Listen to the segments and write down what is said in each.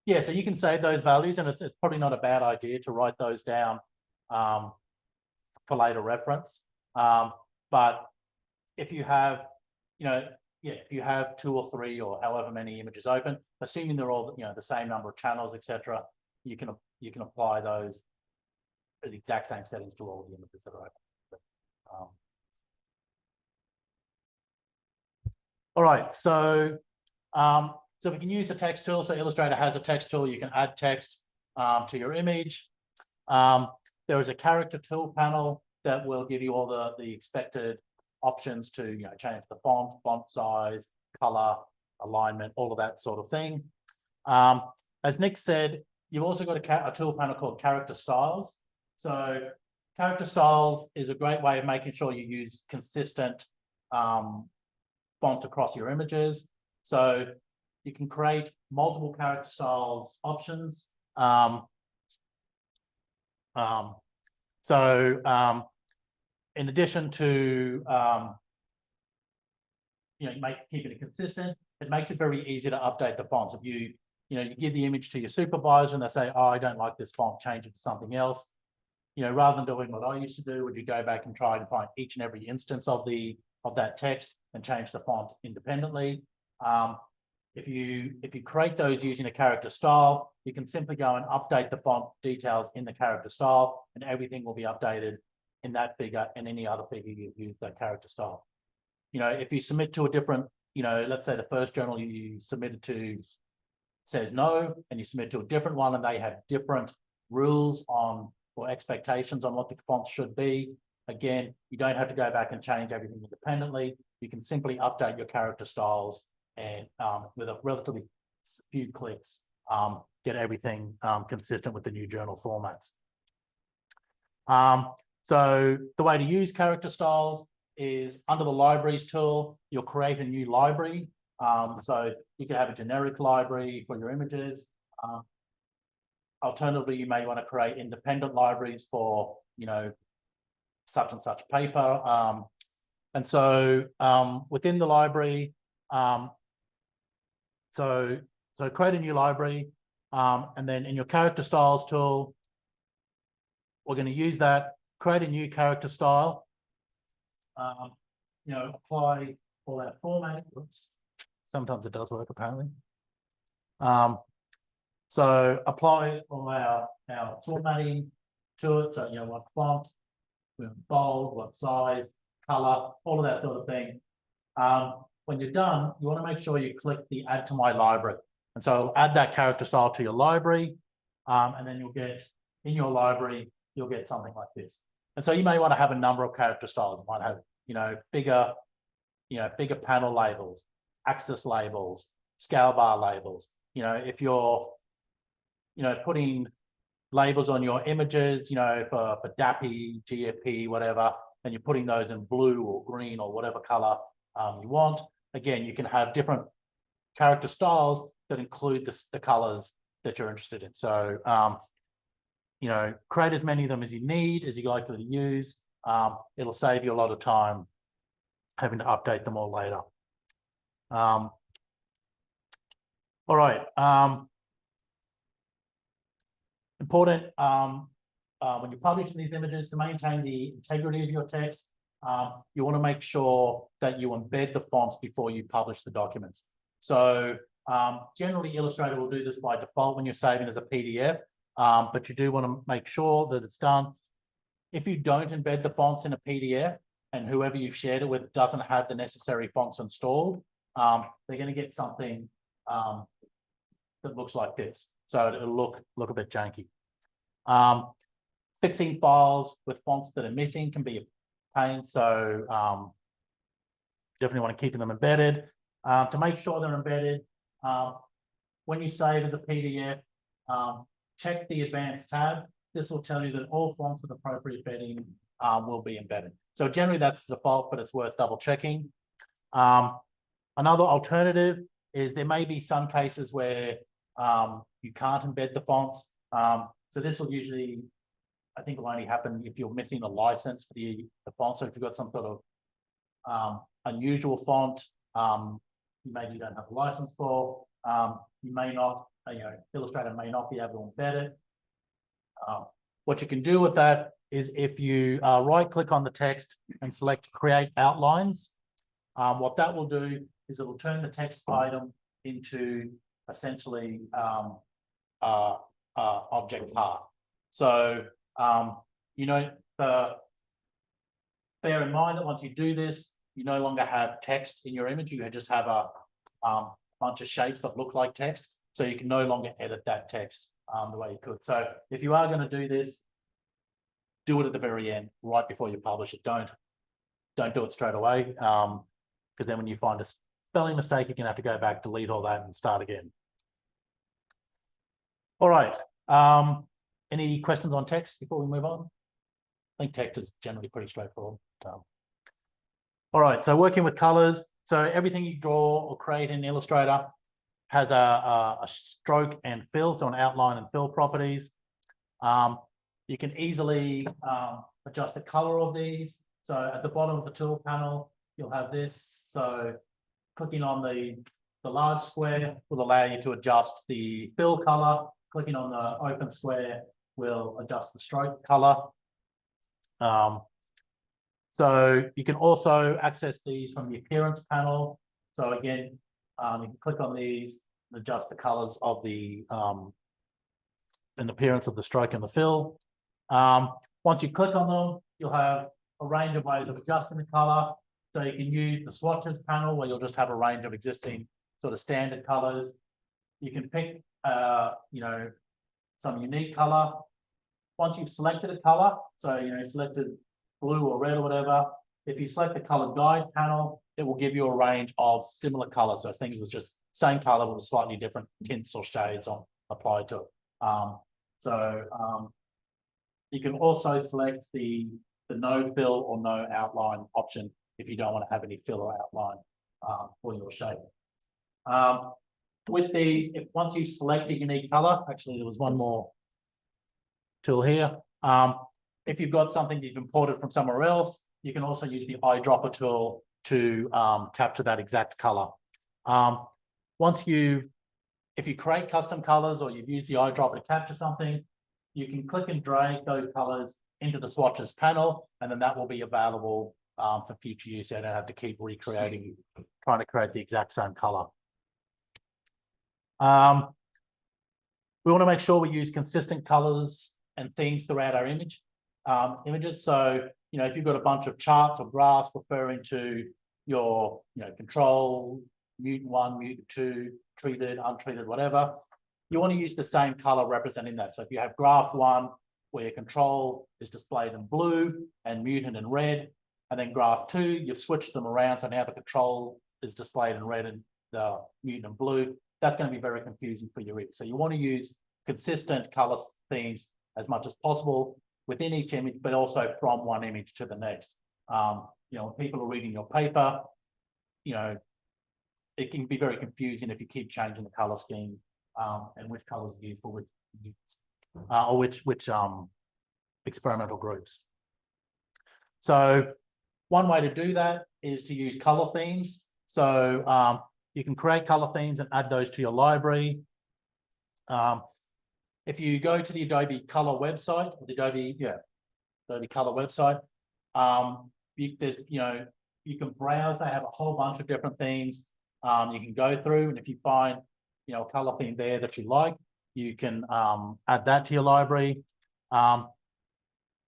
Yeah, so you can save those values, and it's probably not a bad idea to write those down for later reference. But if you have, if you have 2 or 3 or however many images open, assuming they're all the same number of channels, etc., you can apply those the exact same settings to all the images that are open. All right, so so we can use the text tool. So Illustrator has a text tool. You can add text to your image. There is a character tool panel that will give you all the expected options to change the font size, color, alignment, all of that sort of thing. As Nick said, you've also got a tool panel called character styles. So character styles is a great way of making sure you use consistent fonts across your images. So you can create multiple character styles options. In addition to keeping it consistent, it makes it very easy to update the fonts. If you give the image to your supervisor and they say, "Oh, I don't like this font, change it to something else." Rather than doing what I used to do, would you go back and try and find each and every instance of that text and change the font independently. If you create those using a character style, you can simply go and update the font details in the character style, and everything will be updated in that figure and any other figure you've used that character style. If you submit to a different, let's say the first journal you submitted to says no, and you submit to a different one and they have different rules or expectations on what the fonts should be. Again, you don't have to go back and change everything independently. You can simply update your character styles and with a relatively few clicks, get everything consistent with the new journal formats. So the way to use character styles is under the libraries tool, you'll create a new library. So you can have a generic library for your images. Alternatively, you may want to create independent libraries for, such and such paper. And so within the library, so create a new library, and then in your character styles tool, we're going to use that, create a new character style, apply all our formatting. Oops, sometimes it does work apparently. So apply all our formatting to it. So what font, bold, what size, color, all of that sort of thing. When you're done, you want to make sure you click the Add to My Library. And so add that character style to your library, and then you'll get, in your library, you'll get something like this. And so you may want to have a number of character styles. You might have, bigger panel labels, axis labels, scale bar labels. If you're, putting labels on your images, for DAPI, GFP, whatever, and you're putting those in blue or green or whatever color you want. Again, you can have different character styles that include the colors that you're interested in. So, create as many of them as you need, as you like to use. It'll save you a lot of time having to update them all later. All right. Important when you're publishing these images, to maintain the integrity of your text, you want to make sure that you embed the fonts before you publish the documents. So generally, Illustrator will do this by default when you're saving as a PDF, but you do want to make sure that it's done. If you don't embed the fonts in a PDF and whoever you've shared it with doesn't have the necessary fonts installed, they're going to get something that looks like this. So it'll look a bit janky. Fixing files with fonts that are missing can be a pain, so definitely want to keep them embedded. To make sure they're embedded, when you save as a PDF, check the Advanced tab. This will tell you that all fonts with appropriate bedding will be embedded. So generally that's the default, but it's worth double checking. Another alternative is there may be some cases where you can't embed the fonts. So this will usually, I think, will only happen if you're missing a license for the font. So if you've got some sort of unusual font, maybe you don't have a license for, you may not Illustrator may not be able to embed it. What you can do with that is if you right click on the text and select create outlines, what that will do is it will turn the text item into essentially object path. So, bear in mind that once you do this, you no longer have text in your image. You just have a bunch of shapes that look like text. So you can no longer edit that text the way you could. So if you are going to do this, do it at the very end, right before you publish it. Don't do it straight away, because then when you find a spelling mistake, you're going to have to go back, delete all that, and start again. All right. Any questions on text before we move on? I think text is generally pretty straightforward. All right, so working with colors. So everything you draw or create in Illustrator has a stroke and fill, so an outline and fill properties. You can easily adjust the color of these. So at the bottom of the tool panel, you'll have this. So clicking on the large square will allow you to adjust the fill color. Clicking on the open square will adjust the stroke color. So you can also access these from the appearance panel. So again, you can click on these and adjust the colors of the and appearance of the stroke and the fill. Once you click on them, you'll have a range of ways of adjusting the color. So you can use the swatches panel where you'll just have a range of existing sort of standard colors. You can pick, some unique color. Once you've selected a color, so selected blue or red or whatever, if you select the color guide panel, it will give you a range of similar colors. So things with just same color with slightly different tints or shades on applied to it. You can also select the no fill or no outline option if you don't want to have any fill or outline for your shape. With these, once you select a unique color, actually there was one more tool here. If you've got something that you've imported from somewhere else, you can also use the eyedropper tool to capture that exact color. If you create custom colors or you've used the eyedropper to capture something, you can click and drag those colors into the swatches panel, and then that will be available for future use. So you don't have to keep recreating, trying to create the exact same color. We want to make sure we use consistent colors and themes throughout our images. So, if you've got a bunch of charts or graphs referring to your, control, mutant 1, mutant 2, treated, untreated, whatever, you want to use the same color representing that. So if you have graph 1, where your control is displayed in blue and mutant in red, and then graph 2, you've switched them around. So now the control is displayed in red and the mutant in blue. That's going to be very confusing for your reader. So you want to use consistent color themes as much as possible within each image, but also from one image to the next. When people are reading your paper, it can be very confusing if you keep changing the color scheme and which colors are used for which or which experimental groups. So one way to do that is to use color themes. So you can create color themes and add those to your library. If you go to the Adobe Color website, or the Adobe Color website, you can browse. They have a whole bunch of different themes you can go through, and if you find a color theme there that you like, you can add that to your library.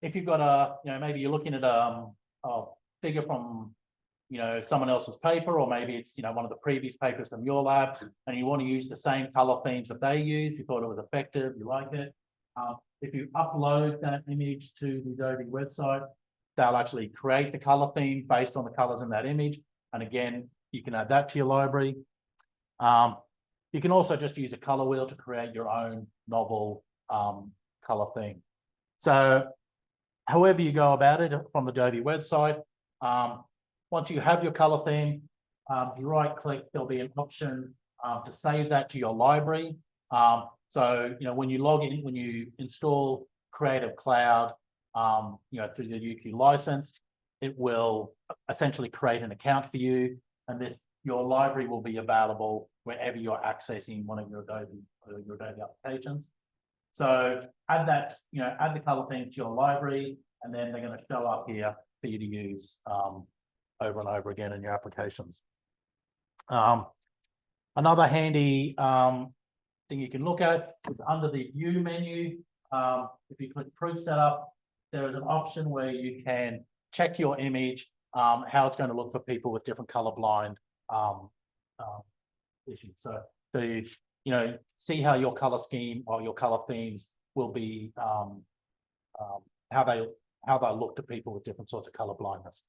If you've got maybe you're looking at a figure from someone else's paper, or maybe it's one of the previous papers from your lab, and you want to use the same color themes that they used, you thought it was effective, you like it. If you upload that image to the Adobe website, they'll actually create the color theme based on the colors in that image, and again, you can add that to your library. You can also just use a color wheel to create your own novel color theme. So however you go about it from the Adobe website, once you have your color theme, if you right click, there'll be an option to save that to your library. So when you log in, when you install Creative Cloud through the UQ license, it will essentially create an account for you, and this your library will be available wherever you're accessing one of your Adobe applications. So add that, add the color theme to your library, and then they're going to show up here for you to use over and over again in your applications. Another handy thing you can look at is under the View menu. If you click Proof Setup, there is an option where you can check your image, how it's going to look for people with different colorblind issues. So you see how your color scheme or your color themes will be, how they look to people with different sorts of color blindness.